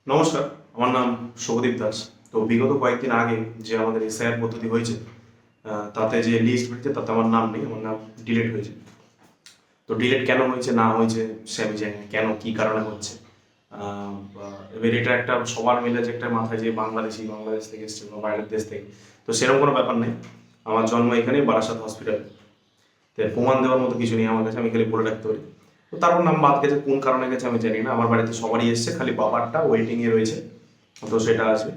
নমস্কার, আমার নাম শুভদীপ দাস। তো বিগত কয়েকদিন আগে যে আমাদের এসআইআর পদ্ধতি হয়েছে, তাতে যে লিস্ট বেরিয়েছে তাতে আমার নাম নেই, আমার নাম ডিলিট হয়েছে। তো ডিলিট কেন হয়েছে না হয়েছে সে আমি জানি না, কেন কী কারণে হচ্ছে। এবার এটা একটা সবার মিলে যে একটা মাথায় যে বাংলাদেশ থেকে এসছে বা বাইরের দেশ থেকে, তো সেরকম কোনো ব্যাপার নেই। আমার জন্ম এখানে বারাসাত হসপিটালে। তো প্রমাণ দেওয়ার মতো কিছু নেই আমার কাছে, আমি খালি বলে রাখতে পারি। তো তারপর নাম বাদ গেছে, কোন কারণে গেছে আমি জানি না। আমার বাড়িতে সবারই এসছে, খালি বাবারটা ওয়েটিংয়ে রয়েছে, তো সেটা আসবে।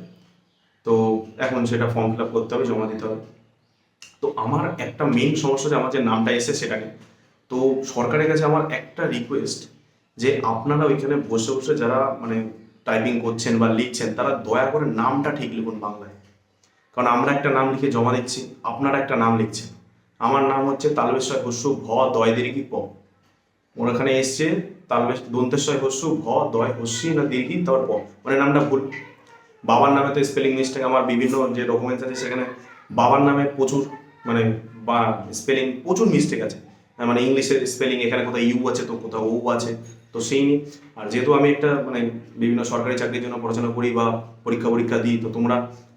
তো এখন সেটা ফর্ম ফিল আপ করতে হবে, জমা দিতে হবে। তো আমার একটা মেইন সমস্যা যে আমার যে নামটা এসে সেটা নিয়ে। তো সরকারের কাছে আমার একটা রিকোয়েস্ট, যে আপনারা ওইখানে বসে বসে যারা মানে টাইপিং করছেন বা লিখছেন, তারা দয়া করে নামটা ঠিক লিখুন বাংলায়। কারণ আমরা একটা নাম লিখে জমা দিচ্ছি, আপনারা একটা নাম লিখছেন। আমার নাম হচ্ছে তালবেশ্বর হস্যু ভ দয় দীর্ঘি প। ওর এখানে এসছে তালবেশ দন্তেশ্বর হস্যু ভ দয় হস্যি না দীর্ঘি তারপর প, মানে নামটা ভুল। বাবার নামে তো স্পেলিং মিস্টেক, আমার বিভিন্ন যে ডকুমেন্টস আছে সেখানে বাবার নামে প্রচুর মানে বা স্পেলিং প্রচুর মিস্টেক আছে। মানে ইংলিশের স্পেলিং এখানে কোথাও ইউ আছে তো কোথাও ও আছে। তো সেই নিয়ে, আর যেহেতু আমি একটা মানে বিভিন্ন সরকারি চাকরির জন্য পড়াশোনা করি বা পরীক্ষা দিই, তো তোমরা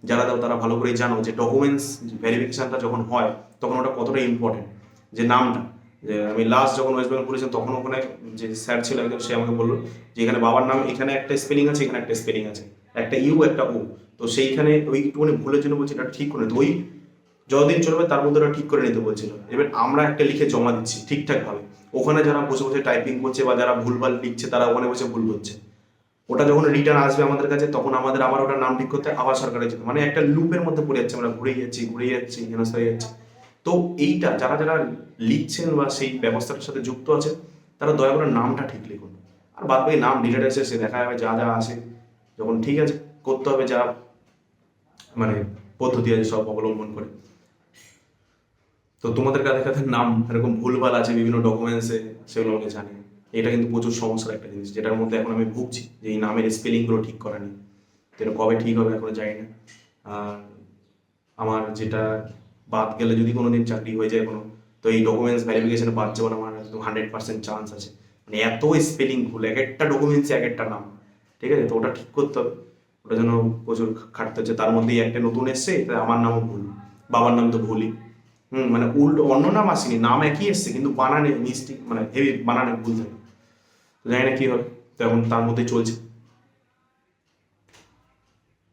যারা দাও তারা ভালো করেই জানো যে ডকুমেন্টস ভেরিফিকেশনটা যখন হয় তখন ওটা কতটা ইম্পর্টেন্ট। যে নামটা, যে আমি লাস্ট যখন ওয়েস্ট বেঙ্গল পুলিশে, তখন ওখানে যে স্যার ছিল একজন, সে আমাকে বললো যে এখানে বাবার নাম এখানে একটা স্পেলিং আছে, এখানে একটা স্পেলিং আছে, একটা ইউ একটা ও। তো সেইখানে ওই একটুখানি ভুলের জন্য বলছি এটা ঠিক করে, তো ওই যতদিন চলবে তার মধ্যে ওরা ঠিক করে নিতে বলছিল। এবার আমরা একটা লিখে জমা দিচ্ছি ঠিকঠাক ভাবে, ওখানে যারা বসে বসে টাইপিং করছে বা যারা ভুলভাল লিখছে তারা ওখানে বসে ভুল করছে। ওটা যখন রিটার্ন আসবে আমাদের কাছে, তখন আমাদের আবার ওটা নাম ঠিক করতে আবার সরকারে যেতে, মানে একটা লুপের মধ্যে পড়ে যাচ্ছে, আমরা ঘুরে যাচ্ছি হেনস্থা হয়ে যাচ্ছে। তো এইটা যারা যারা লিখছেন বা সেই ব্যবস্থাটার সাথে যুক্ত আছে, তারা দয়া করে নামটা ঠিক লিখুন। আর বাদ বাকি নাম ডিলেট এসে সে দেখা যাবে, যা যা আসে যখন ঠিক আছে করতে হবে, যা মানে পদ্ধতি আছে সব অবলম্বন করে। তো তোমাদের কাছে কাছে নাম এরকম ভুলভাল আছে বিভিন্ন ডকুমেন্টসে, সেগুলো আমাকে জানিয়ে। এটা কিন্তু প্রচুর সমস্যার একটা জিনিস, যেটার মধ্যে এখন আমি ভুগছি, যে এই নামের স্পেলিংগুলো ঠিক করা নেই। তো এটা কবে ঠিক হবে এখনো জানি না। আর আমার যেটা বাদ গেলে যদি কোনো দিন চাকরি হয়ে যায় কোনো, তো এই ডকুমেন্টস ভেরিফিকেশনে বাদ যাওয়ার আমার একদম 100% চান্স আছে। মানে এত স্পেলিং ভুল, এক একটা ডকুমেন্টসে এক একটা নাম। ঠিক আছে, তো ওটা ঠিক করতে হবে। ওটা যেন প্রচুর খাটতে হচ্ছে, তার মধ্যেই একটা নতুন এসছে, আমার নামও ভুল, বাবার নাম তো ভুলই। মানে উল্টো অন্য নাম আসেনি, নাম একই এসছে কিন্তু বানানে মিস্টেক, মানে হেভি বানানে ভুল থাকে। তো জানি না কি হবে, তো এখন তার মধ্যে চলছে।